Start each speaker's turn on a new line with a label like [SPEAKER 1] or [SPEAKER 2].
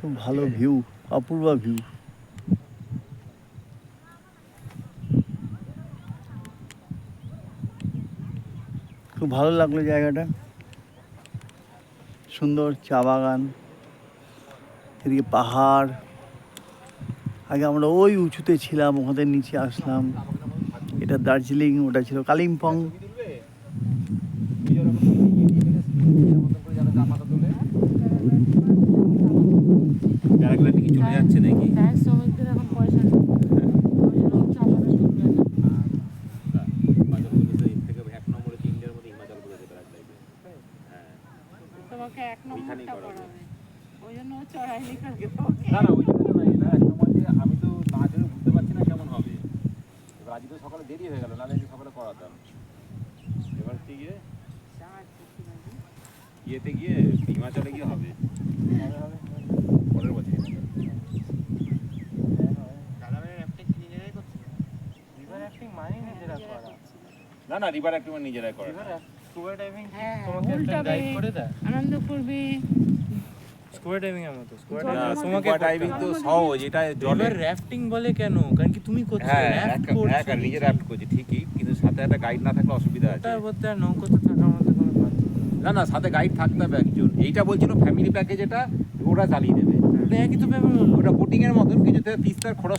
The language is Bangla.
[SPEAKER 1] খুব ভালো ভিউ, অপূর্ব ভিউ। খুব ভালো লাগলো জায়গাটা, সুন্দর চা বাগান, এদিকে পাহাড়। আগে আমরা ওই উঁচুতে ছিলাম, ওখানে নিচে আসলাম। এটা দার্জিলিং, ওটা ছিল কালিম্পং।
[SPEAKER 2] প্যারাগ্লাইডিং চলে যাচ্ছে নাকি?
[SPEAKER 3] শ্রমিকদের এখন পয়সা নেই, ওই জন্য চাপাটা তুলবে না।
[SPEAKER 2] হিমাচল প্রদেশে এর থেকে 1 নম্বরে ইন্ডিয়ার মধ্যে হিমাচল প্রদেশে প্যারাগ্লাইডিং। হ্যাঁ,
[SPEAKER 3] তোমাকে এক
[SPEAKER 2] ওইখানেই
[SPEAKER 3] নম্বরটা
[SPEAKER 2] করাবে।
[SPEAKER 3] করাবে, ওই জন্য ও চড়াইনি কালকে তোমাকে।
[SPEAKER 2] না না, ওই জন্য নাই না, 1 নম্বর যে আমি তো না জেনে বুঝতে পারছি না কেমন হবে। এবার আজকে তো সকালে দেরি হয়ে গেল, নাহলে আজকে সকালে করাতাম। এবার গিয়ে ইয়েতে গিয়ে হিমাচলে গিয়ে হবে পরের বছর। না না, রিভার অ্যাক্টিভ নিজেরাই করে না।
[SPEAKER 3] হ্যাঁ, উল্টা আনন্দ করবে।
[SPEAKER 4] স্কুবা ডাইভিং এর মতো স্কুবা
[SPEAKER 3] জলের
[SPEAKER 4] ডাইভিং
[SPEAKER 3] মধ্যে
[SPEAKER 4] তোমাকে
[SPEAKER 2] স্কুবা ডাইভিং তো সহজ, এটা জলে।
[SPEAKER 4] জলের রাফটিং বলে কেন? কারণ কি তুমি করছো
[SPEAKER 2] হ্যাঁ,
[SPEAKER 4] রাফট
[SPEAKER 2] একা নিজে রাফট করছি ঠিকই, কিন্তু সাথে একটা গাইড না থাকলে অসুবিধা আছে।
[SPEAKER 4] তার মধ্যে আর নৌকোতে থাকার মধ্যে কোনো পার্থক্য নেই।
[SPEAKER 2] না না, সাথে গাইড থাকতে হবে একজন। এইটা বলছিল ফ্যামিলি প্যাকেজ, এটা ওরা চালিয়ে দেবে।
[SPEAKER 4] ওটা একই তো ব্যাপার হলো।
[SPEAKER 2] ওটা বোটিং এর মতন, কিছুতে তিস্তার খরচ